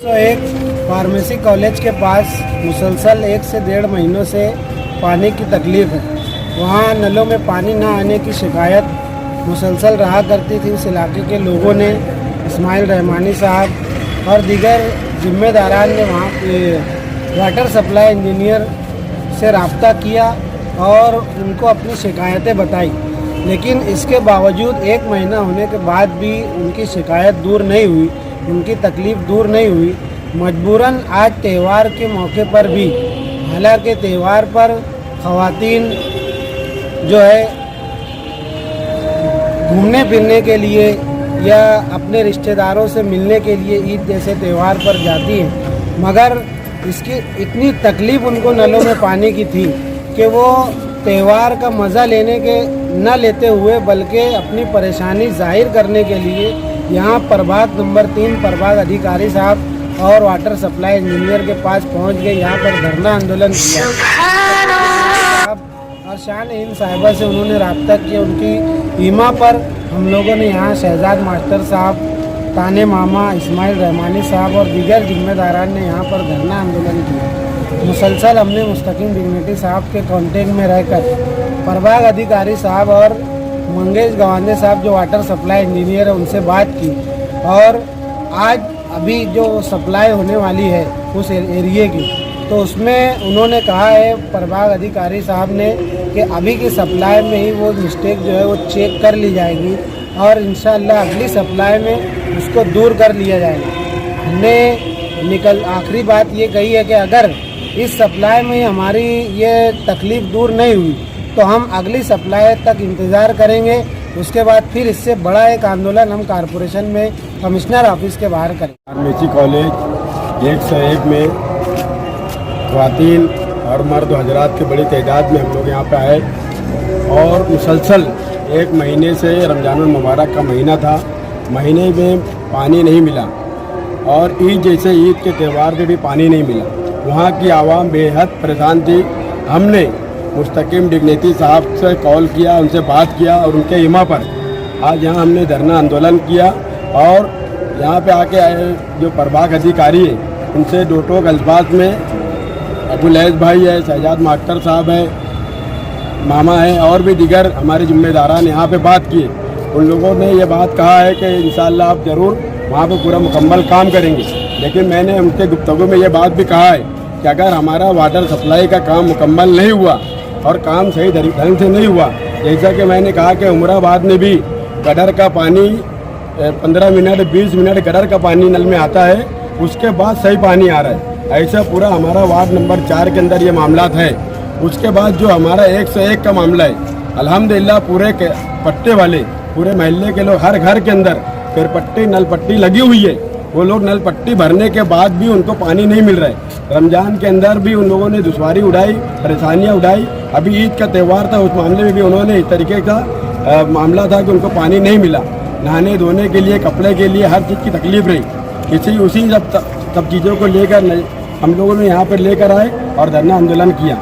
तो एक pharmacy college के पास मुसलसल 1 से 1.5 महीनों से पानी की तकलीफ़ है। वहाँ नलों में पानी ना आने की शिकायत मुसलसल रहा करती थी। इस इलाके के लोगों ने इस्माइल रहमानी साहब और दीगर जिम्मेदारान ने वहाँ पे वाटर सप्लाई इंजीनियर से रब्ता किया और उनको अपनी शिकायतें बताई, लेकिन इसके बावजूद 1 महीना होने के बाद भी उनकी शिकायत दूर नहीं हुई, उनकी तकलीफ़ दूर नहीं हुई। मजबूरन आज त्यौहार के मौके पर भी, हालांकि त्यौहार पर ख़वातीन जो है घूमने फिरने के लिए या अपने रिश्तेदारों से मिलने के लिए ईद जैसे त्यौहार पर जाती हैं, मगर इसकी इतनी तकलीफ़ उनको नलों में पानी की थी कि वो त्यौहार का मज़ा लेने के न लेते हुए बल्कि अपनी परेशानी जाहिर करने के लिए यहाँ प्रभाग नंबर 3 प्रभाग अधिकारी साहब और वाटर सप्लाई इंजीनियर के पास पहुँच गए। यहाँ पर धरना आंदोलन किया और शान साहिबा से उन्होंने रब्ता किया। उनकी ईमा पर हम लोगों ने यहाँ शहजाद मास्टर साहब, ताने मामा, इस्माइल रहमानी साहब और दीगर जिम्मेदारान ने यहाँ पर धरना आंदोलन किया। मुसलसल हमने मुस्तकीम डिग्निटी साहब के कांटेक्ट में रहकर प्रभाग अधिकारी साहब और मंगेश गवांदे साहब जो वाटर सप्लाई इंजीनियर है उनसे बात की, और आज अभी जो सप्लाई होने वाली है उस एरिए की, तो उसमें उन्होंने कहा है प्रभाग अधिकारी साहब ने कि अभी की सप्लाई में ही वो मिस्टेक जो है वो चेक कर ली जाएगी और इंशाअल्लाह अगली सप्लाई में उसको दूर कर लिया जाएगा। हमने आखिरी बात ये कही है कि अगर इस सप्लाई में हमारी ये तकलीफ़ दूर नहीं हुई तो हम अगली सप्लाई तक इंतज़ार करेंगे। उसके बाद फिर इससे बड़ा एक आंदोलन हम कारपोरेशन में कमिश्नर ऑफिस के बाहर करेंगे। फार्मेसी कॉलेज 101 में ख़वातीन और मर्द हजरात की बड़ी तादाद में हम लोग यहाँ पे आए और मुसलसल 1 महीने से रमज़ानुल मुबारक का महीना था, महीने में पानी नहीं मिला और ईद जैसे ईद के त्यौहार पे भी पानी नहीं मिला। वहाँ की आवाम बेहद परेशान थी। हमने मुस्तकीम डिग्निटी साहब से कॉल किया, उनसे बात किया और उनके ईमा पर आज यहाँ हमने धरना आंदोलन किया और यहाँ पे आके जो प्रभाग अधिकारी है उनसे दो टोक अल्फाज में अबुलैज भाई है, शहजाद मास्टर साहब है, मामा है और भी दीगर हमारे जिम्मेदारान यहाँ पे बात किए। उन लोगों ने ये बात कहा है कि इंशाअल्लाह आप ज़रूर वहाँ पे पूरा मुकम्मल काम करेंगे, लेकिन मैंने उनके गुफ्तगू में ये बात भी कहा है कि अगर हमारा वाटर सप्लाई का काम मुकम्मल नहीं हुआ और काम सही ढंग से नहीं हुआ, जैसा कि मैंने कहा कि उमराबाद में भी गटर का पानी 15 मिनट 20 मिनट गटर का पानी नल में आता है, उसके बाद सही पानी आ रहा है। ऐसा पूरा हमारा वार्ड नंबर 4 के अंदर ये मामलात है। उसके बाद जो हमारा 101 का मामला है, अल्हम्दुलिल्लाह पूरे पट्टे वाले पूरे महल्ले के लोग हर घर के अंदर फिर पट्टी नल पट्टी लगी हुई है, वो लोग नल पट्टी भरने के बाद भी उनको पानी नहीं मिल रहा है। रमज़ान के अंदर भी उन लोगों ने दुश्वारी उठाई, परेशानियां उठाई। अभी ईद का त्यौहार था, उस मामले में भी उन्होंने इस तरीके का मामला था कि उनको पानी नहीं मिला। नहाने धोने के लिए, कपड़े के लिए हर चीज़ की तकलीफ रही। उसी सब चीज़ों को लेकर हम लोगों ने यहाँ पर लेकर आए और धरना आंदोलन किया।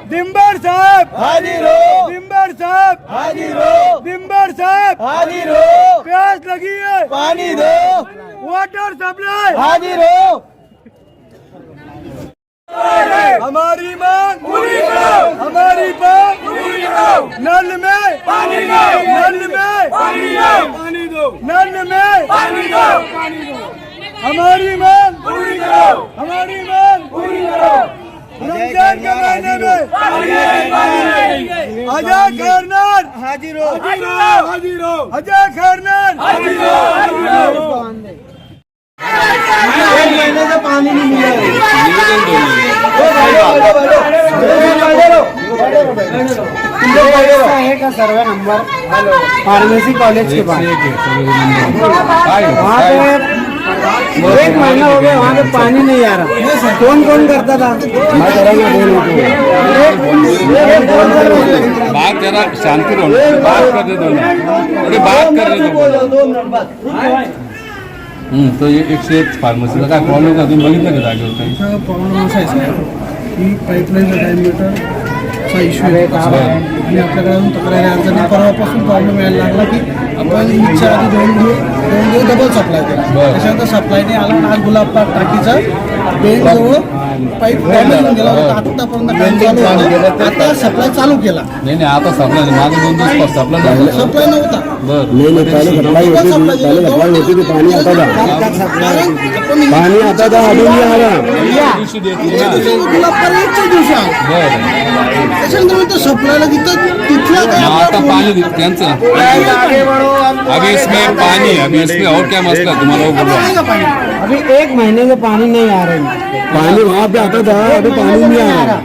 दिम्बर साहब हाजिर हो, दिम्बर साहब हाजिर हो, दिम्बर साहब हाजिर हो, प्यास लगी है पानी दो, वाटर सप्लाई हाजिर हो। हमारी मांग पूरी करो, हमारी मांग पूरी करो। नल में पानी दो, नल में पानी दो, पानी दो, नल में पानी दो, पानी दो। हमारी मांग पूरी करो, हमारी मांग पूरी करो। रमजान के महीने में अजय खैरनान हाजिर हो, हाजिर हो, अजय खैरनान हाजिर हो, हाजिर हो। 1 महीने से पानी नहीं मिला है का सर्वे नंबर फार्मेसी कॉलेज के पास वहाँ पे 1 महीना हो गया, वहाँ पे पानी नहीं आ रहा। कौन कौन करता था? बात जरा शांति रहो, बात कर दे दो, अरे बात कर रहे दो। तो ये 101 फार्मसी का प्रॉब्लेम अजून बघितलं का जागेवर काही? प्रॉब्लेम असा आहे साहेब की पाईपलाईनचा डायमीटरचा इश्यू आहे आणि आपल्याकडे अजून तक्रारी अर्ज परवापासून प्रॉब्लेम यायला लागला की आपण इच्छा आधी दोन दिवस डबल सप्लाय केला. बरं. त्याच्यानंतर सप्लाय नाही आला आणि आज गुलाब टाकीचा बेंड जवळ पाईप डॅमेज होऊन गेला होता. आतापर्यंत काम चालू होतं. आता सप्लाय चालू केला. नाही आता सप्लाय नाही, मागे 2 दिवस सप्लाय नव्हता. सप्लाय नव्हता. बरं नहीं नहीं पहले सप्लाई होती थी, पहले सप्लाई होती थी, पानी आता था, कारण आपण पानी आता था, अभी नहीं आ रहा. या दिवशी देते त्या ना. दिवशी गुलाब पर एकच्या दिवशी आला. बरं त्याच्यानंतर मी तो सप्लायला तिथला काय मग आता आपला पाणी त्यांचं अभी इसमें पानी है, अभी इसमें और क्या मसला है तुम्हाला वो आता बोलो. आहे का पाणी? अभी 1 महीने से पानी नहीं आ रहा है. पानी वहाँ पे आता था, अभी पानी नहीं आ रहा.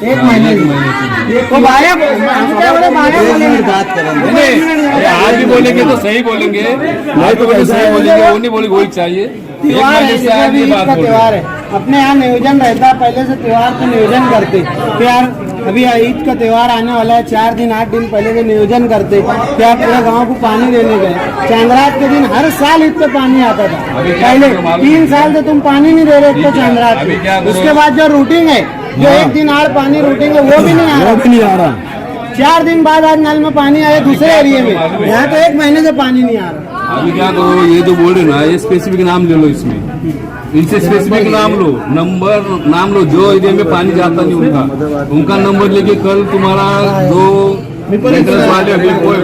1 महीने से. तो भाया अरे आज भी बोलेंगे तो सही बोलेंगे, आज भी बोलेंगे सही बोलेंगे, वो नहीं बोलेंगे वही चाहिए. एक त्योहार है, महीने से जैसे आज अभी ये ईद बात का बोल त्योहार रहे है. अपने यहाँ नियोजन रहता है, पहले से त्योहार का नियोजन करते. फिर यार अभी ईद का त्योहार आने वाला है, 4 दिन 8 दिन पहले से नियोजन करते. फिर आप पूरे गांव को पानी देने गए. चांद्रात के दिन हर साल ईद पे पानी आता था. अभी क्या पहले करो मालूम 3 साल से तुम पानी नहीं दे रहे थे चांद्रात अभी क्या को. करो? उसके बाद जो रूटिंग है, जो हाँ. 1 दिन आड़ पानी रूटिंग है, वो भी नहीं आ वो रहा. भी नहीं आ रहा. 4 दिन बाद आज नल में पानी आया दूसरे एरिया में. यहाँ तो 1 महीने से पानी नहीं आ रहा. अभी क्या करो, ये जो बोल रहे ना, ये स्पेसिफिक नाम ले लो, इसमें इनसे स्पेसिफिक नाम लो, नाम लो, जो एरिया में पानी जाता नहीं उनका नंबर लेके कल तुम्हारा 2 मेंटेनेंस वाले अभी कोई